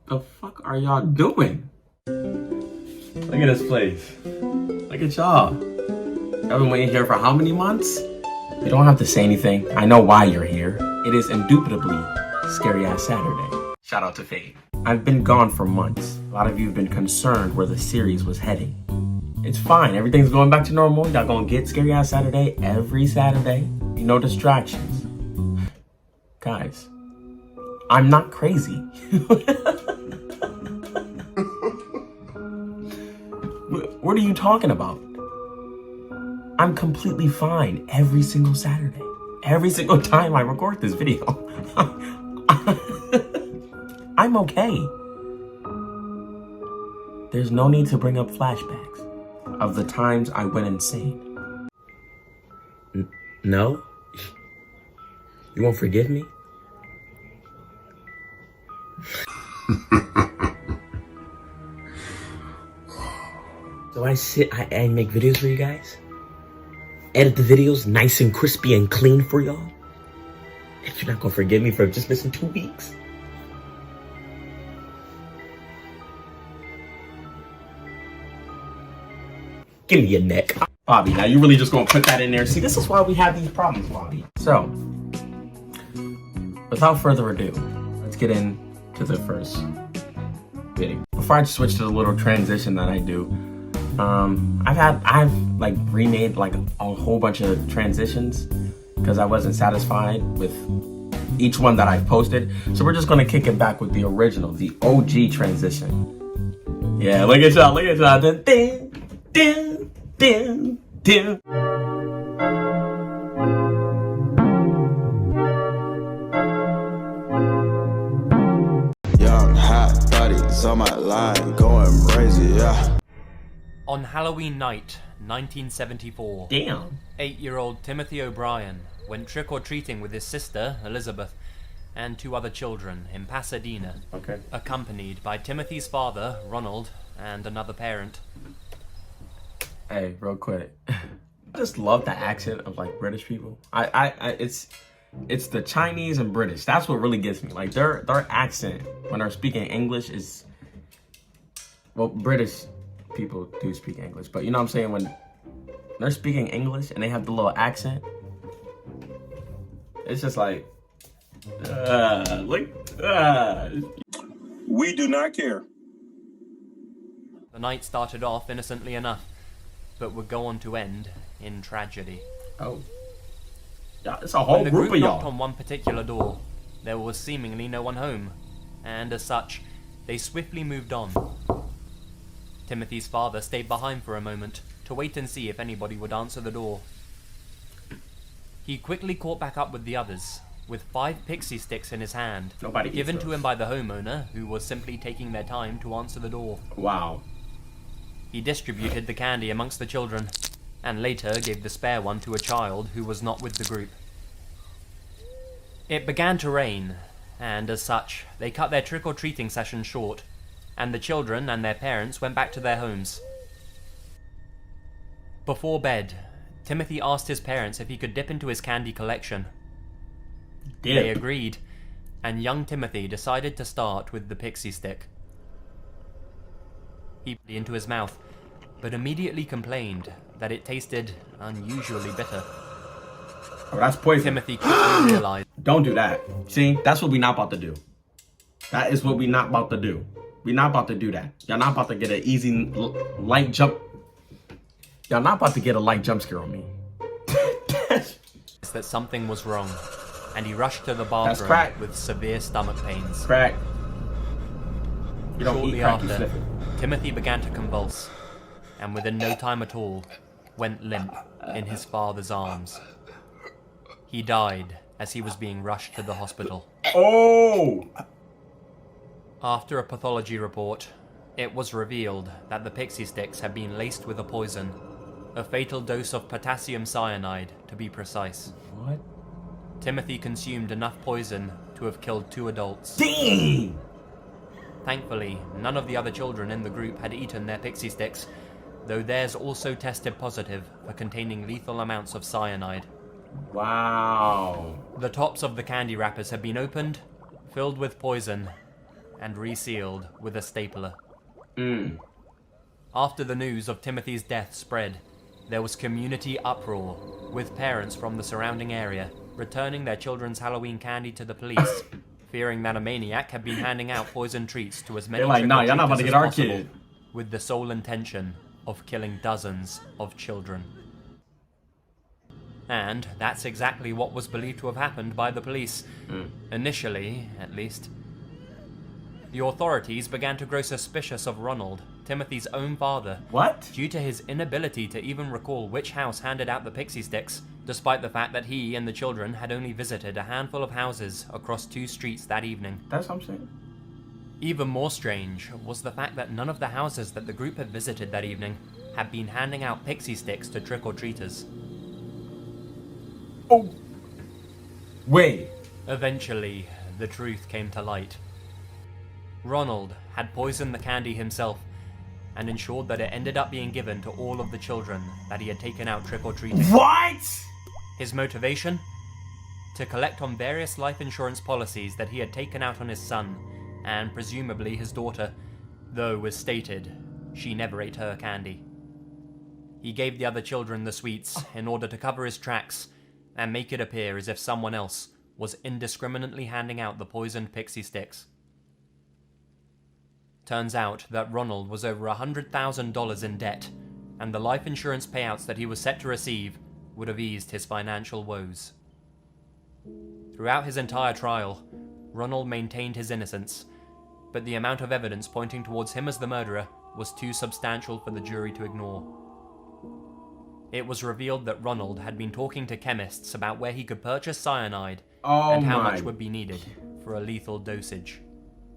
The fuck are y'all doing? Look at this place. Look at y'all. Y'all been waiting here for how many months? You don't have to say anything. I know why you're here. It is indubitably Scary Ass Saturday. Shout out to Faye. I've been gone for months. A lot of you have been concerned where the series was heading. It's fine. Everything's going back to normal. Y'all gonna get Scary Ass Saturday every Saturday. No distractions. Guys, I'm not crazy. What are you talking about? I'm completely fine every single Saturday. Every single time I record this video. I'm okay. There's no need to bring up flashbacks of the times I went insane. No? You won't forgive me? So I make videos for you guys, edit the videos nice and crispy and clean for y'all, and you're not gonna forgive me for just missing 2 weeks? Give me your neck. Bobby, now you really just gonna put that in there? See, this is why we have these problems, Bobby. So, without further ado, let's get into the first video. Before I switch to the little transition that I do, I've like remade like a whole bunch of transitions because I wasn't satisfied with each one that I've posted. So we're just gonna kick it back with the original, the OG transition. Yeah, look at y'all, Dun, dun, dun, dun. Young hot bodies on my line, going crazy, yeah. On Halloween night, 1974, Damn. 8-year-old Timothy O'Brien went trick-or-treating with his sister, Elizabeth, and 2 other children in Pasadena, accompanied by Timothy's father, Ronald, and another parent. Hey, real quick. I just love the accent of like British people. It's the Chinese and British. That's what really gets me. Like their accent when they're speaking English is, well, British people do speak English, but you know what I'm saying, when they're speaking English and they have the little accent, it's just like, We do not care. The night started off innocently enough, but would go on to end in tragedy. Oh. Yeah, it's a whole When the group group of knocked y'all. on one particular door, there was seemingly no one home, and as such, they swiftly moved on. Timothy's father stayed behind for a moment to wait and see if anybody would answer the door. He quickly caught back up with the others, with 5 pixie sticks in his hand, given to him by the homeowner, who was simply taking their time to answer the door. Wow. He distributed the candy amongst the children, and later gave the spare one to a child who was not with the group. It began to rain, and as such, they cut their trick-or-treating session short, and the children and their parents went back to their homes. Before bed, Timothy asked his parents if he could dip into his candy collection. They agreed, and young Timothy decided to start with the pixie stick. He put it into his mouth, but immediately complained that it tasted unusually bitter. Oh, that's poison. Timothy quickly realized. Don't do that. See, that's what we not about to do. That is what we not about to do. We not about to do that. Y'all not about to get an easy light jump. Y'all not about to get a light jump scare on me. That something was wrong, and he rushed to the bathroom with severe stomach pains. Crack. You don't Shortly eat crack, you after, sniff it. Timothy began to convulse, and within no time at all, went limp in his father's arms. He died as he was being rushed to the hospital. Oh! After a pathology report, it was revealed that the pixie sticks had been laced with a poison, a fatal dose of potassium cyanide, to be precise. What? Timothy consumed enough poison to have killed 2 adults. Dang! Thankfully, none of the other children in the group had eaten their pixie sticks, though theirs also tested positive for containing lethal amounts of cyanide. Wow. The tops of the candy wrappers had been opened, filled with poison, and resealed with a stapler. After the news of Timothy's death spread, there was community uproar, with parents from the surrounding area returning their children's Halloween candy to the police, fearing that a maniac had been handing out poison treats to as many They're like, nah, y'all not about to trick-or-treaters get as our possible, kid. with the sole intention of killing dozens of children. And that's exactly what was believed to have happened by the police. Initially, at least. The authorities began to grow suspicious of Ronald, Timothy's own father. What? Due to his inability to even recall which house handed out the pixie sticks, despite the fact that he and the children had only visited a handful of houses across 2 streets that evening. That's what I'm saying. Even more strange was the fact that none of the houses that the group had visited that evening had been handing out pixie sticks to trick-or-treaters. Oh. Wait. Eventually, the truth came to light. Ronald had poisoned the candy himself and ensured that it ended up being given to all of the children that he had taken out trick-or-treating. What? His motivation? To collect on various life insurance policies that he had taken out on his son, and presumably his daughter, though, as stated, she never ate her candy. He gave the other children the sweets in order to cover his tracks and make it appear as if someone else was indiscriminately handing out the poisoned pixie sticks. Turns out that Ronald was over $100,000 in debt, and the life insurance payouts that he was set to receive would have eased his financial woes. Throughout his entire trial, Ronald maintained his innocence, but the amount of evidence pointing towards him as the murderer was too substantial for the jury to ignore. It was revealed that Ronald had been talking to chemists about where he could purchase cyanide and how much would be needed for a lethal dosage.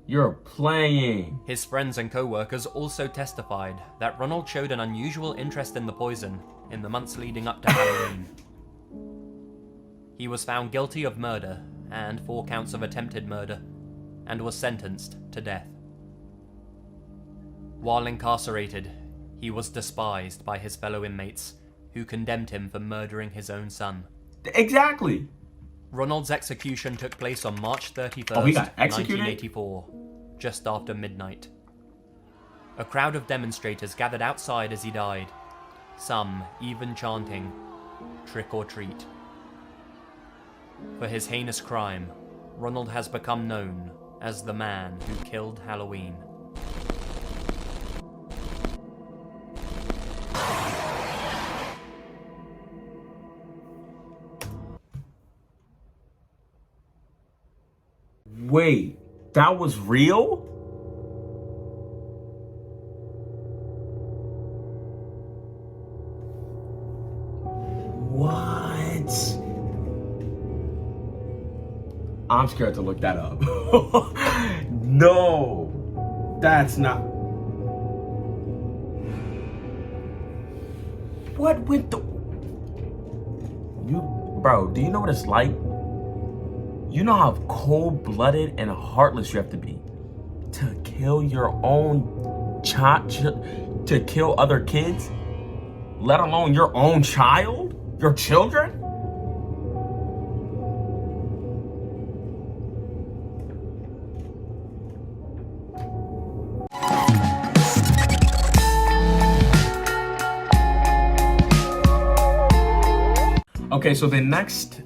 You're playing. His friends and co-workers also testified that Ronald showed an unusual interest in the poison in the months leading up to Halloween. He was found guilty of murder and 4 counts of attempted murder, and was sentenced to death. While incarcerated, he was despised by his fellow inmates, who condemned him for murdering his own son. Exactly. Ronald's execution took place on March 31st, Oh, he got executed? 1984, just after midnight. A crowd of demonstrators gathered outside as he died, some even chanting, "Trick or treat." For his heinous crime, Ronald has become known as the man who killed Halloween. Wait, that was real? What? I'm scared to look that up. No, that's not. What went the? Bro, do you know what it's like? You know how cold-blooded and heartless you have to be to kill your own child, to kill other kids, let alone your own child, your children? Okay, so the next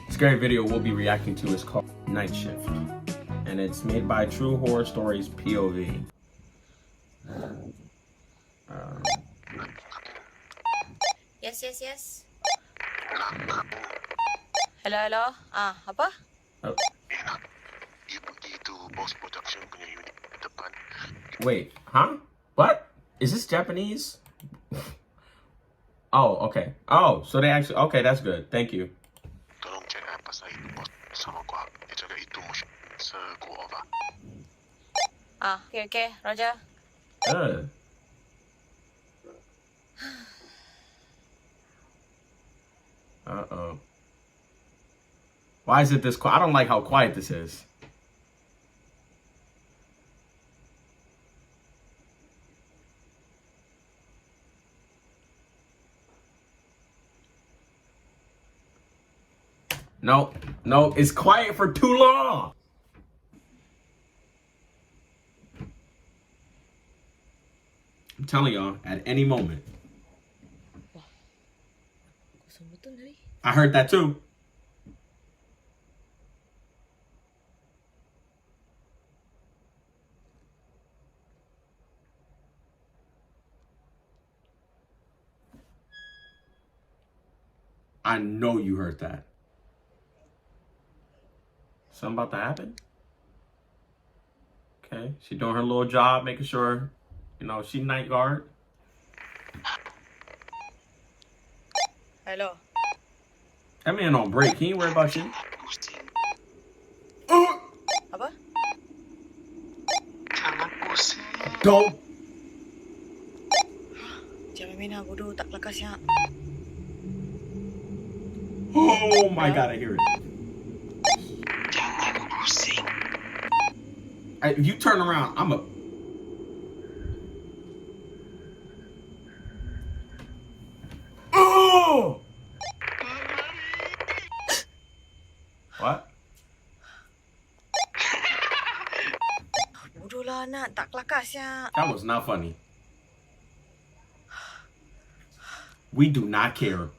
scary video we'll be reacting to is called Night Shift, and it's made by True Horror Stories POV. Yes. Hello. Apa? Oh, Dia pergi tu Boss Production punya unit depan. wait, huh? What? Is this Japanese? Oh, okay. Oh, so they actually, okay, that's good. Thank you. Tolong check pasal itu bos sama gua. Dia cakap itu motion se-go over. Okay, Roger. Uh-oh. Why is it this quiet? I don't like how quiet this is. No, no, it's quiet for too long. I'm telling y'all, at any moment. Kosong betul tadi. I heard that too. I know you heard that. Something about to happen? Okay, she doing her little job, making sure, she night guard. Hello. That man on break. He ain't worried about you. Pusing. Apa? Jangan pusing. Don't. Jangan main lah bodoh, tak kelakar siap. Oh my God, I hear it. Jangan pusing. If you turn around, I'm a. Oh! What? Bodoh lah anak, tak kelakar siap. That was not funny. We do not care.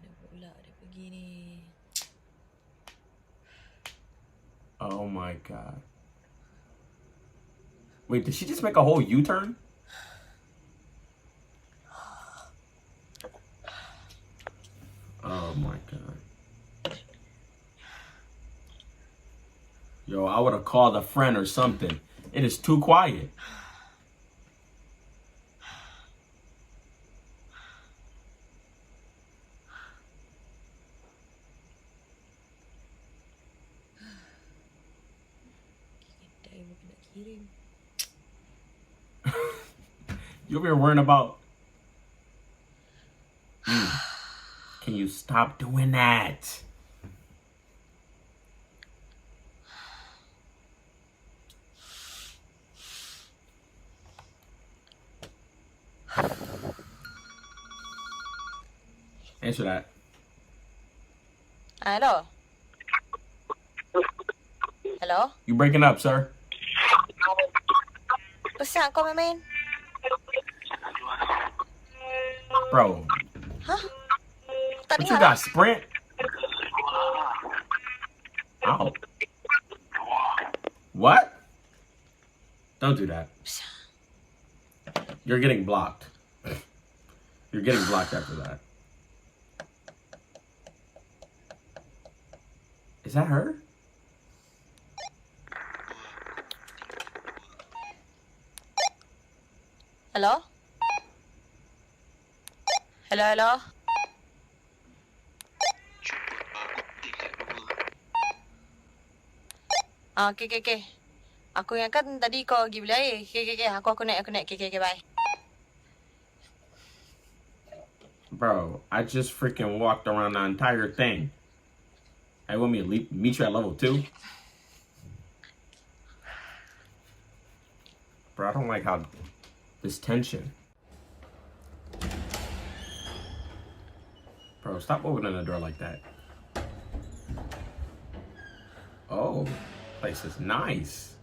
Ada pula dia pergi ni. Oh my God. Wait, did she just make a whole U-turn? Oh my God. Yo, I would have called a friend or something. It is too quiet. Kedai pun nak kirim. You'll be worrying about. Can you stop doing that? Answer that. Hello. Hello. You breaking up, sir? Apa siap kau main-main? Bro, Hah? Tak what you dengar got, Sprint? Ow. What? Don't do that. You're getting blocked. You're getting blocked after that. Is that her? Hello? Hello, hello? Okay, okay, okay. Aku yang kan tadi kau pergi beli air. Okay, okay, okay. Aku naik. Okay, okay, okay, bye. Bro, I just freaking walked around the entire thing. Hey, want me to meet you at level 2? Bro, I don't like how this tension. Bro, stop opening the door like that. Oh, place is nice.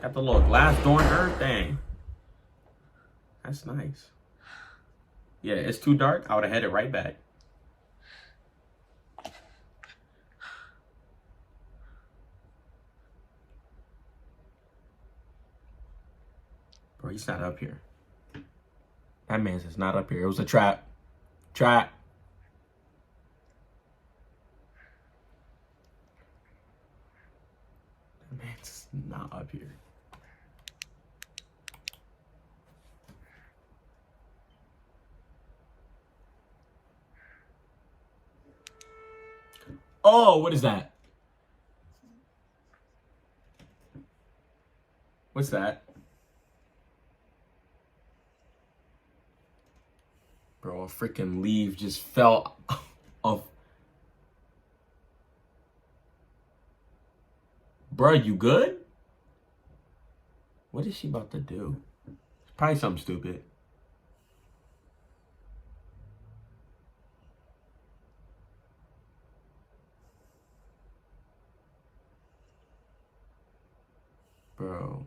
Got the little glass door and everything. That's nice. Yeah, it's too dark. I would have headed right back. Bro, he's not up here. That man's just not up here. It was a trap. Trap. That man's just not up here. Oh, what is that? What's that? Bro, a freaking leaf just fell off. Bro, you good? What is she about to do? Probably something stupid. Bro.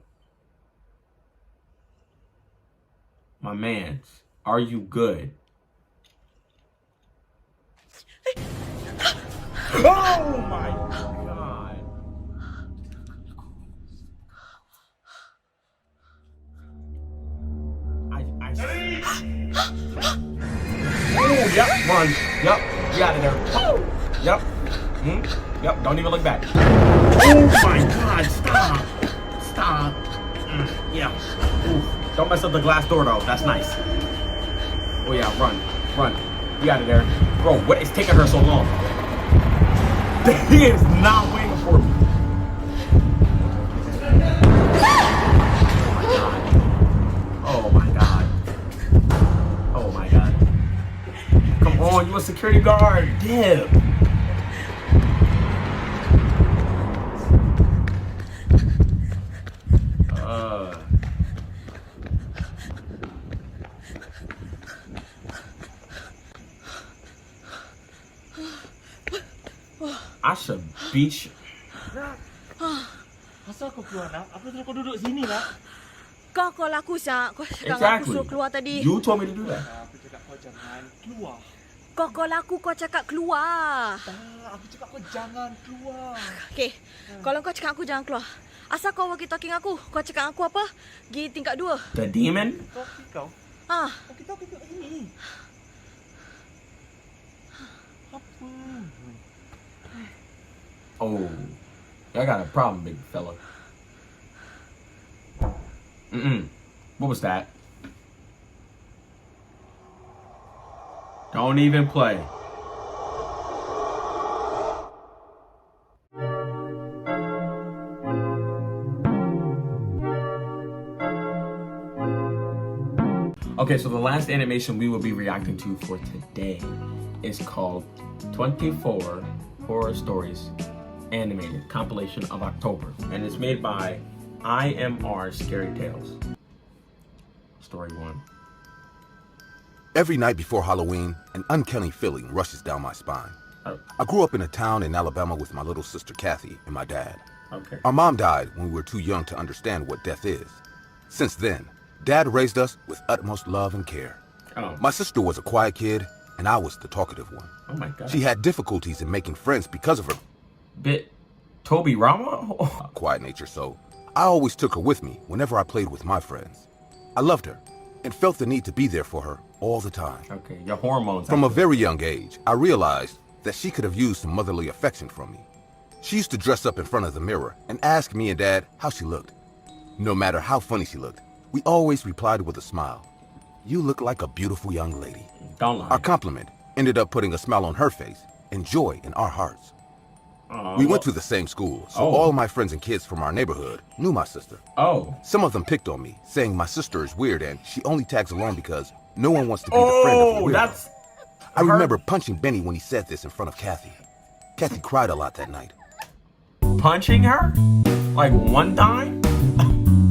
My mans, are you good? Oh my god. Oh, yep, run. Yep, get out of there. Yep. Yep, don't even look back. Oh my god, stop. Stop. Yeah. Ooh. Don't mess up the glass door though. That's nice. Oh yeah, run. Run. Get out of there. Bro, what is taking her so long? He is not waiting for me. Oh my god. Oh my god. Come on, you a security guard. Dip. I should beat you. Asal kau keluar nak? Apa suruh kau duduk sini nak? Kau call aku, Syak. Kau cakap aku Exactly. suruh keluar tadi. You told me to do that. Aku cakap kau jangan keluar. Kau call aku, kau cakap keluar. Aku cakap kau jangan keluar. Okay, kalau kau cakap aku jangan keluar. Asal kau walkie-talking aku? Kau cakap aku apa? Pergi tingkat 2. The demon? Kau? Ah, Kita kat sini. Apa? Oh, I got a problem, big fella. What was that? Don't even play. Okay, so the last animation we will be reacting to for today is called 24 Horror Stories Animated Compilation of October, and it's made by IMR Scary Tales. Story 1. Every night before Halloween, an uncanny feeling rushes down my spine. Oh, I grew up in a town in Alabama with my little sister Kathy and my dad. okay. Our mom died when we were too young to understand what death is. Since then, Dad raised us with utmost love and care. Oh, My sister was a quiet kid, and I was the talkative one. oh my god. She had difficulties in making friends because of her Bit Toby Rama? quiet nature, so I always took her with me whenever I played with my friends. I loved her and felt the need to be there for her all the time. Okay, your hormones. From a very young age, I realized that she could have used some motherly affection from me. She used to dress up in front of the mirror and ask me and Dad how she looked. No matter how funny she looked, we always replied with a smile. You look like a beautiful young lady. Don't lie. Our compliment ended up putting a smile on her face and joy in our hearts. We went to the same school, so all my friends and kids from our neighborhood knew my sister. Oh. Some of them picked on me, saying my sister is weird and she only tags along because no one wants to be the friend of a Oh, weirdo. that's. I remember punching Benny when he said this in front of Kathy. Kathy cried a lot that night. Punching her? Like one time?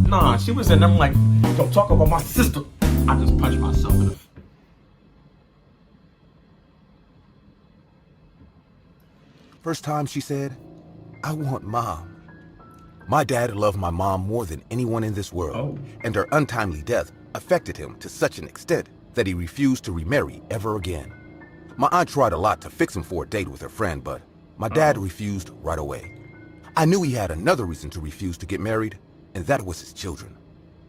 Nah, she was in them like, don't talk about my sister. I just punched myself in the. First time she said, I want Mom. My dad loved my mom more than anyone in this world, Oh. and her untimely death affected him to such an extent that he refused to remarry ever again. My aunt tried a lot to fix him for a date with her friend, but my dad refused right away. I knew he had another reason to refuse to get married, and that was his children.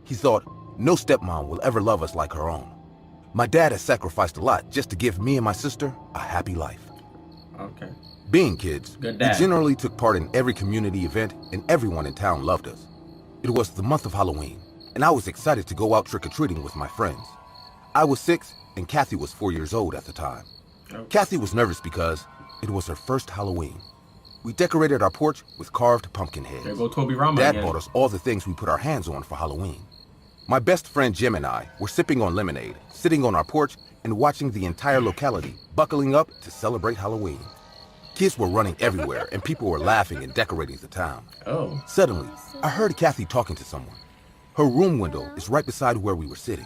He thought, no stepmom will ever love us like her own. My dad has sacrificed a lot just to give me and my sister a happy life. Okay. Being kids, Good we dad. generally took part in every community event and everyone in town loved us. It was the month of Halloween, and I was excited to go out trick-or-treating with my friends. I was 6 and Kathy was 4 years old at the time. Okay. Kathy was nervous because it was her first Halloween. We decorated our porch with carved pumpkin heads. There go Toby Rama Dad again. bought us all the things we put our hands on for Halloween. My best friend Jim and I were sipping on lemonade, sitting on our porch, and watching the entire locality buckling up to celebrate Halloween. Kids were running everywhere, and people were laughing and decorating the town. Oh. Suddenly, I heard Kathy talking to someone. Her room window is right beside where we were sitting.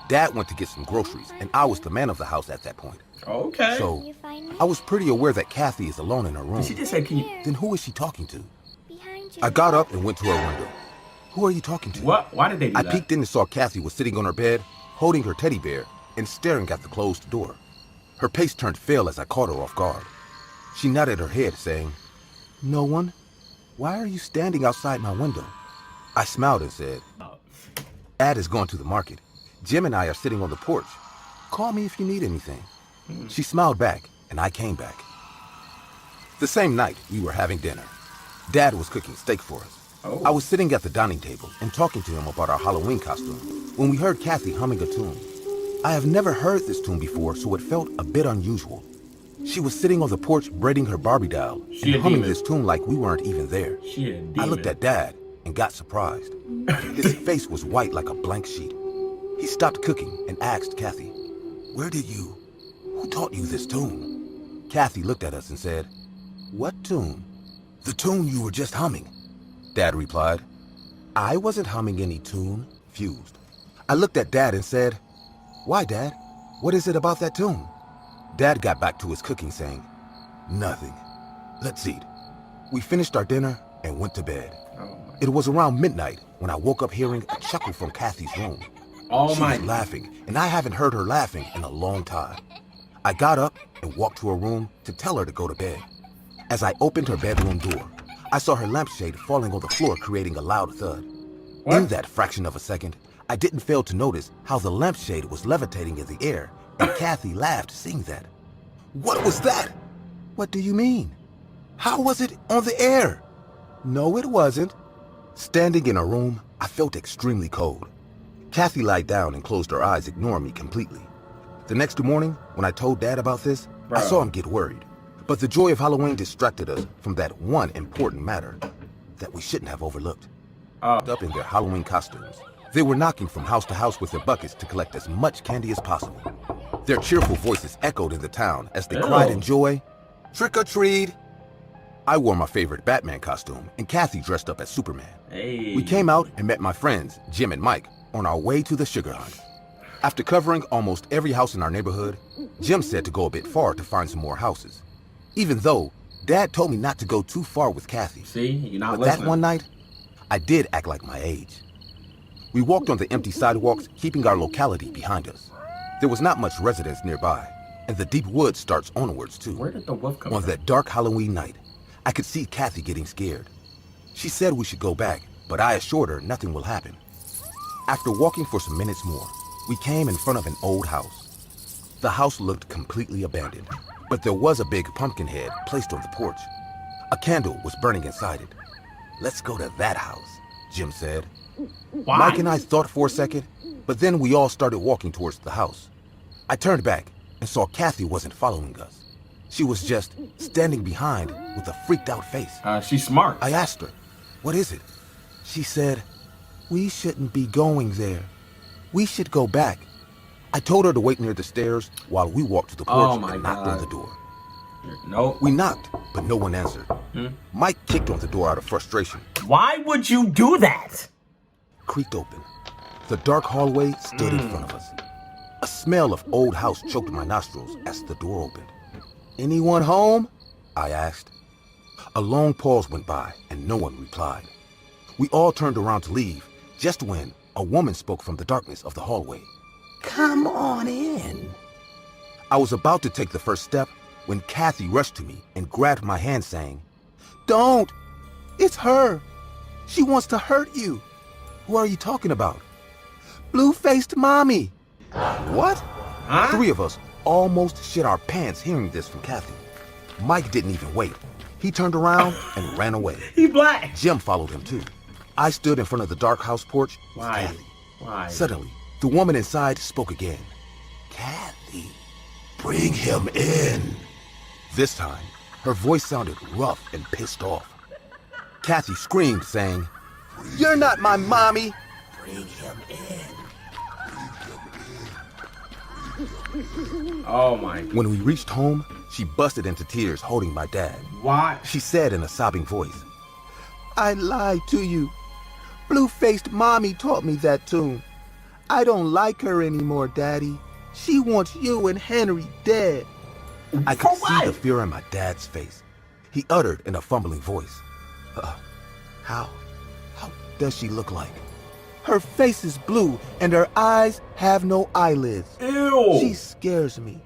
Dad went to get some groceries, and I was the man of the house at that point. Okay. So, I was pretty aware that Kathy is alone in her room. She just said, can you... Then who is she talking to? I got up and went to her window. Who are you talking to? What? Why did they do I that? peeked in and saw Kathy was sitting on her bed, holding her teddy bear, and staring at the closed door. Her face turned pale as I caught her off guard. She nodded her head, saying, "No one? Why are you standing outside my window?" I smiled and said, "Dad is going to the market. Jim and I are sitting on the porch. Call me if you need anything." She smiled back, and I came back. The same night, we were having dinner. Dad was cooking steak for us. I was sitting at the dining table and talking to him about our Halloween costume when we heard Kathy humming a tune. I have never heard this tune before, so it felt a bit unusual. She was sitting on the porch braiding her Barbie doll and humming this tune like we weren't even there. I looked at Dad and got surprised. His face was white like a blank sheet. He stopped cooking and asked Kathy, "Who taught you this tune?" Kathy looked at us and said, "What tune?" "The tune you were just humming," Dad replied. I wasn't humming any tune, fused. I looked at Dad and said, "Why, Dad? What is it about that tune?" Dad got back to his cooking saying, "Nothing. Let's eat." We finished our dinner and went to bed. It was around midnight when I woke up hearing a chuckle from Kathy's room. She was laughing, and I haven't heard her laughing in a long time. I got up and walked to her room to tell her to go to bed. As I opened her bedroom door, I saw her lampshade falling on the floor, creating a loud thud. In that fraction of a second, I didn't fail to notice how the lampshade was levitating in the air, and Kathy laughed seeing that. "What was that?" "What do you mean? How was it on the air?" "No, it wasn't." Standing in her room, I felt extremely cold. Kathy lied down and closed her eyes, ignoring me completely. The next morning, when I told Dad about this, I saw him get worried. But the joy of Halloween distracted us from that one important matter that we shouldn't have overlooked. Up in their Halloween costumes, they were knocking from house to house with their buckets to collect as much candy as possible. Their cheerful voices echoed in the town as they cried in joy, "Trick or treat!" I wore my favorite Batman costume, and Kathy dressed up as Superman. We came out and met my friends, Jim and Mike, on our way to the sugar hunt. After covering almost every house in our neighborhood, Jim said to go a bit far to find some more houses. Even though Dad told me not to go too far with Kathy. See, you're not but listening. That one night, I did act like my age. We walked on the empty sidewalks, keeping our locality behind us. There was not much residence nearby, and the deep woods starts onwards too. Where did the wolf come On from? that dark Halloween night, I could see Kathy getting scared. She said we should go back, but I assured her nothing will happen. After walking for some minutes more, we came in front of an old house. The house looked completely abandoned, but there was a big pumpkin head placed on the porch. A candle was burning inside it. "Let's go to that house," Jim said. Why? Mike and I thought for a second, but then we all started walking towards the house. I turned back and saw Kathy wasn't following us. She was just standing behind with a freaked out face. She's smart. I asked her, "What is it?" She said, "We shouldn't be going there. We should go back." I told her to wait near the stairs while we walked to the porch and knocked on the door. No. We knocked, but no one answered. Mike kicked on the door out of frustration. Why would you do that? Creaked open. The dark hallway stood in front of us. A smell of old house choked my nostrils as the door opened. "Anyone home?" I asked. A long pause went by and no one replied. We all turned around to leave just when a woman spoke from the darkness of the hallway. "Come on in." I was about to take the first step when Kathy rushed to me and grabbed my hand saying, "Don't! It's her! She wants to hurt you!" "Who are you talking about?" "Blue-faced mommy." What? Huh? Three of us almost shit our pants hearing this from Kathy. Mike didn't even wait. He turned around and ran away. He black. Jim followed him too. I stood in front of the dark house porch with Why? Kathy. Why? Suddenly, the woman inside spoke again. "Kathy, bring him in." This time, her voice sounded rough and pissed off. Kathy screamed, saying, "You're not my mommy." "Bring him in." Oh my. When we reached home, she busted into tears holding my dad. Why? She said in a sobbing voice, "I lied to you. Blue-faced mommy taught me that tune. I don't like her anymore, Daddy. She wants you and Henry dead. I could see the fear in my dad's face. He uttered in a fumbling voice. How does she look like? Her face is blue and her eyes have no eyelids. Ew. She scares me.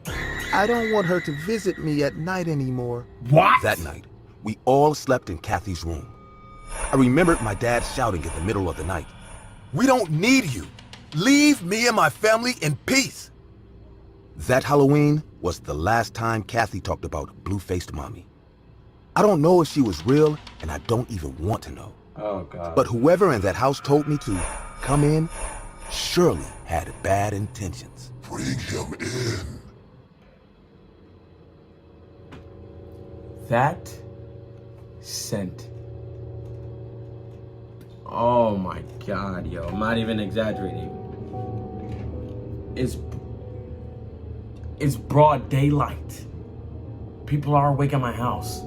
I don't want her to visit me at night anymore. What? That night, we all slept in Kathy's room. I remembered my dad shouting in the middle of the night, "We don't need you. Leave me and my family in peace." That Halloween was the last time Kathy talked about blue-faced mommy. I don't know if she was real, and I don't even want to know. Oh, God. But whoever in that house told me to come in surely had bad intentions. Bring him in. That scent. Oh my God, yo. I'm not even exaggerating. It's broad daylight. People are awake at my house.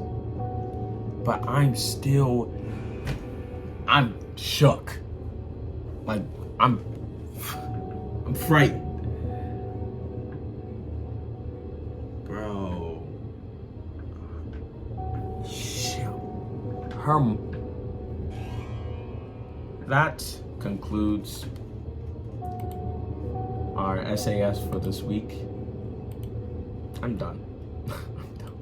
But I'm shook. Like, I'm frightened. Bro. Shit. That concludes our SAS for this week. I'm done. I'm done.